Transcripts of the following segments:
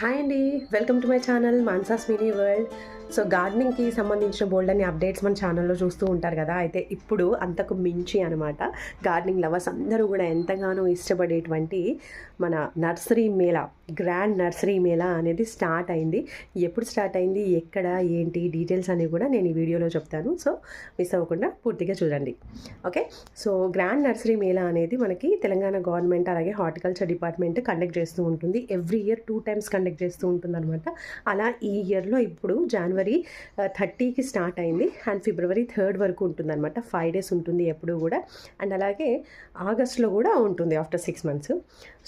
Hi అండి, welcome to my channel Mansa's Mini World. So గార్డెనింగ్కి సంబంధించిన బోల్డ్ అని అప్డేట్స్ మన ఛానల్లో చూస్తూ ఉంటారు కదా. అయితే ఇప్పుడు అంతకు మించి అనమాట గార్డెనింగ్ లవర్స్ అందరూ కూడా ఎంతగానో ఇష్టపడేటువంటి మన nursery Mela, grand nursery Mela అనేది స్టార్ట్ అయింది. ఎప్పుడు స్టార్ట్ అయింది, ఎక్కడ, ఏంటి డీటెయిల్స్ అనేవి కూడా నేను ఈ వీడియోలో చెప్తాను. సో మిస్ అవ్వకుండా పూర్తిగా చూడండి. Okay, so grand nursery Mela అనేది మనకి తెలంగాణ గవర్నమెంట్ అలాగే హార్టికల్చర్ డిపార్ట్మెంట్ కండక్ట్ చేస్తూ ఉంటుంది. ఎవ్రీ ఇయర్ 2 times కండక్ట్ చేస్తూ ఉంటుంది అనమాట. అలా ఈ ఇయర్లో ఇప్పుడు జనవరి 30కి స్టార్ట్ అయింది అండ్ ఫిబ్రవరి 3rd వరకు ఉంటుందన్నమాట. 5 days ఉంటుంది ఎప్పుడు కూడా. అండ్ అలాగే ఆగస్ట్లో కూడా ఉంటుంది ఆఫ్టర్ 6 months.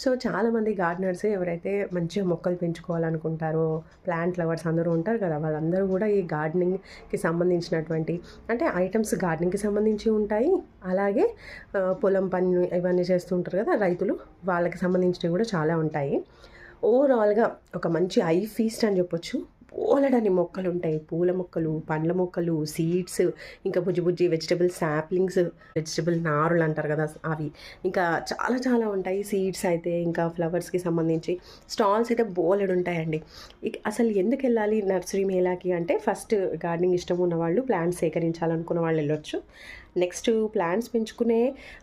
సో చాలామంది గార్డెనర్స్ ఎవరైతే మంచిగా మొక్కలు పెంచుకోవాలనుకుంటారో, ప్లాంట్ లవర్స్ అందరూ ఉంటారు కదా, వాళ్ళందరూ కూడా ఈ గార్డెనింగ్కి సంబంధించినటువంటి అంటే ఐటమ్స్ గార్డెనింగ్కి సంబంధించి ఉంటాయి. అలాగే పొలం పని ఇవన్నీ చేస్తూ ఉంటారు కదా రైతులు, వాళ్ళకి సంబంధించినవి కూడా చాలా ఉంటాయి. ఓవరాల్గా ఒక మంచి ఐ ఫీస్ట్ అని చెప్పొచ్చు. బోలెడన్ని మొక్కలు ఉంటాయి, పూల మొక్కలు, పండ్ల మొక్కలు, సీడ్స్, ఇంకా బుజ్జి బుజ్జి వెజిటబుల్ శాప్లింగ్స్, వెజిటబుల్ నారులు అంటారు కదా అవి, ఇంకా చాలా చాలా ఉంటాయి. సీడ్స్ అయితే ఇంకా ఫ్లవర్స్కి సంబంధించి స్టాల్స్ అయితే బోలెడు ఉంటాయండి. అసలు ఎందుకు వెళ్ళాలి నర్సరీ మేళాకి అంటే, ఫస్ట్ గార్డెనింగ్ ఇష్టం ఉన్న వాళ్ళు, ప్లాంట్స్ సేకరించాలనుకున్న వాళ్ళు వెళ్ళొచ్చు. నెక్స్ట్ ప్లాంట్స్ పెంచుకునే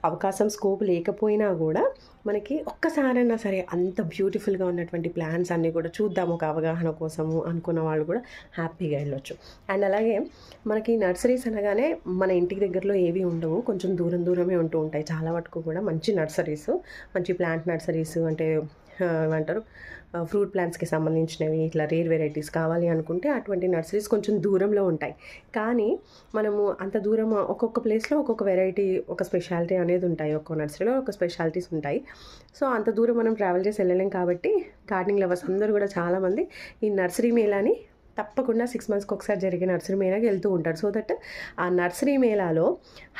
అవకాశం స్కోప్ లేకపోయినా కూడా మనకి ఒక్కసారైనా సరే అంత బ్యూటిఫుల్గా ఉన్నటువంటి ప్లాంట్స్ అన్నీ కూడా చూద్దాం ఒక అవగాహన కోసము అనుకున్న వాళ్ళు కూడా హ్యాపీగా వెళ్ళొచ్చు. అండ్ అలాగే మనకి నర్సరీస్ అనగానే మన ఇంటికి దగ్గరలో ఏవి ఉండవు, కొంచెం దూరం దూరమే ఉంటూ ఉంటాయి. చాలా వరకు కూడా మంచి నర్సరీస్, మంచి ప్లాంట్ నర్సరీస్ అంటే ఏమంటారు, ఫ్రూట్ ప్లాంట్స్కి సంబంధించినవి, ఇట్లా రేర్ వెరైటీస్ కావాలి అనుకుంటే అటువంటి నర్సరీస్ కొంచెం దూరంలో ఉంటాయి. కానీ మనము అంత దూరం ఒక్కొక్క ప్లేస్లో ఒక్కొక్క వెరైటీ, ఒక స్పెషాలిటీ అనేది ఉంటాయి. ఒక్కో నర్సరీలో ఒక స్పెషాలిటీస్ ఉంటాయి. సో అంత దూరం మనం ట్రావెల్ చేసి వెళ్ళలేం కాబట్టి గార్డెనింగ్ లవర్స్ అందరూ కూడా చాలామంది ఈ నర్సరీ మేళాని తప్పకుండా 6 monthsకి ఒకసారి జరిగే నర్సరీ మేళాకి వెళ్తూ ఉంటారు. సో దట్ ఆ నర్సరీ మేళాలో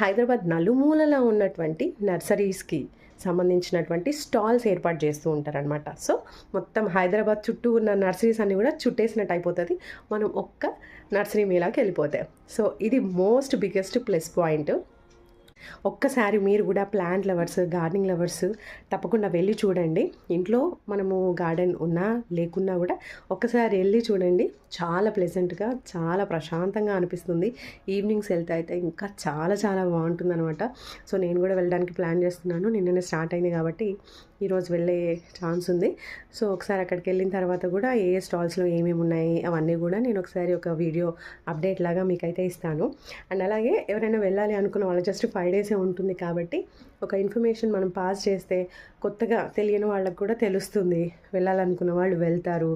హైదరాబాద్ నలుమూలలో ఉన్నటువంటి నర్సరీస్కి సంబంధించినటువంటి స్టాల్స్ ఏర్పాటు చేస్తూ ఉంటారనమాట. సో మొత్తం హైదరాబాద్ చుట్టూ ఉన్న నర్సరీస్ అన్నీ కూడా చుట్టేసినట్టు అయిపోతుంది మనం ఒక్క నర్సరీ మేళాకి వెళ్ళిపోతే. సో ఇది మోస్ట్ బిగ్గెస్ట్ ప్లస్ పాయింట్. ఒక్కసారి మీరు కూడా ప్లాంట్ లవర్స్, గార్డెనింగ్ లవర్స్ తప్పకుండా వెళ్ళి చూడండి. ఇంట్లో మనము గార్డెన్ ఉన్నా లేకున్నా కూడా ఒక్కసారి వెళ్ళి చూడండి. చాలా ప్లెజెంట్గా, చాలా ప్రశాంతంగా అనిపిస్తుంది. ఈవినింగ్స్ వెళ్తే అయితే ఇంకా చాలా చాలా బాగుంటుంది అనమాట. సో నేను కూడా వెళ్ళడానికి ప్లాన్ చేస్తున్నాను. నిన్ననే స్టార్ట్ అయింది కాబట్టి ఈరోజు వెళ్ళే ఛాన్స్ ఉంది. సో ఒకసారి అక్కడికి వెళ్ళిన తర్వాత కూడా ఏ స్టాల్స్లో ఏమేమి ఉన్నాయి అవన్నీ కూడా నేను ఒకసారి ఒక వీడియో అప్డేట్ లాగా మీకైతే ఇస్తాను. అండ్ అలాగే ఎవరైనా వెళ్ళాలి అనుకున్న వాళ్ళు జస్ట్ 5 days ఉంటుంది కాబట్టి ఒక ఇన్ఫర్మేషన్ మనం పాస్ చేస్తే కొత్తగా తెలియని వాళ్ళకు కూడా తెలుస్తుంది, వెళ్ళాలనుకున్న వాళ్ళు వెళ్తారు.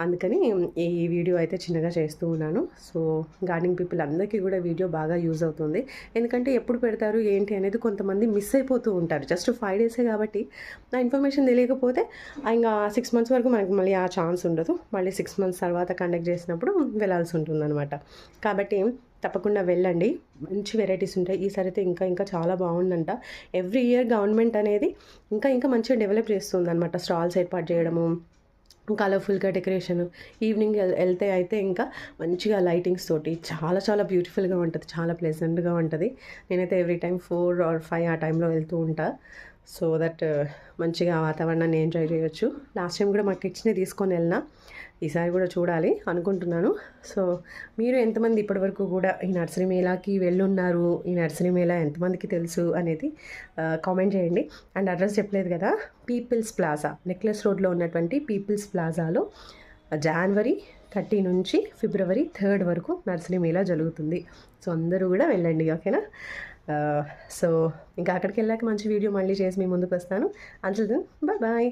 అందుకని ఈ వీడియో అయితే చిన్నగా చేస్తూ ఉన్నాను. సో గార్డెనింగ్ పీపుల్ అందరికీ కూడా వీడియో బాగా యూజ్ అవుతుంది. ఎందుకంటే ఎప్పుడు పెడతారు ఏంటి అనేది కొంతమంది మిస్ అయిపోతూ ఉంటారు. జస్ట్ 5 days కాబట్టి ఆ ఇన్ఫర్మేషన్ తెలియకపోతే ఇంకా 6 months వరకు మనకి మళ్ళీ ఆ ఛాన్స్ ఉండదు. మళ్ళీ 6 months తర్వాత కండక్ట్ చేసినప్పుడు వెళ్ళాల్సి ఉంటుంది అనమాట. కాబట్టి తప్పకుండా వెళ్ళండి, మంచి వెరైటీస్ ఉంటాయి. ఈసారి అయితే ఇంకా ఇంకా చాలా బాగుందంట. ఎవ్రీ ఇయర్ గవర్నమెంట్ అనేది ఇంకా ఇంకా మంచిగా డెవలప్ చేస్తుంది అనమాట. స్టాల్స్ ఏర్పాటు చేయడము, కలర్ఫుల్గా డెకరేషన్, ఈవినింగ్ వెళ్తే అయితే ఇంకా మంచిగా లైటింగ్స్ తోటి చాలా చాలా బ్యూటిఫుల్గా ఉంటుంది, చాలా ప్లెజెంట్గా ఉంటుంది. నేనైతే ఎవ్రీ టైం 4 or 5 ఆ టైంలో వెళ్తూ ఉంటా. సో దట్ మంచిగా వాతావరణాన్ని ఎంజాయ్ చేయొచ్చు. లాస్ట్ టైం కూడా మా కిడ్స్ని తీసుకొని వెళ్ళినా, ఈసారి కూడా చూడాలి అనుకుంటున్నాను. సో మీరు ఎంతమంది ఇప్పటివరకు కూడా ఈ నర్సరీ మేళాకి వెళ్ళున్నారు, ఈ నర్సరీ మేళా ఎంతమందికి తెలుసు అనేది కామెంట్ చేయండి. అండ్ అడ్రస్ చెప్పలేదు కదా, పీపుల్స్ ప్లాజా, నెక్లెస్ రోడ్లో ఉన్నటువంటి పీపుల్స్ ప్లాజాలో జనవరి 30 నుంచి ఫిబ్రవరి 3rd వరకు నర్సరీ మేళా జరుగుతుంది. సో అందరూ కూడా వెళ్ళండి, ఓకేనా? సో ఇంకా అక్కడికి వెళ్ళాక మంచి వీడియో మళ్ళీ చేసి మీ ముందుకు వస్తాను. Until then bye bye.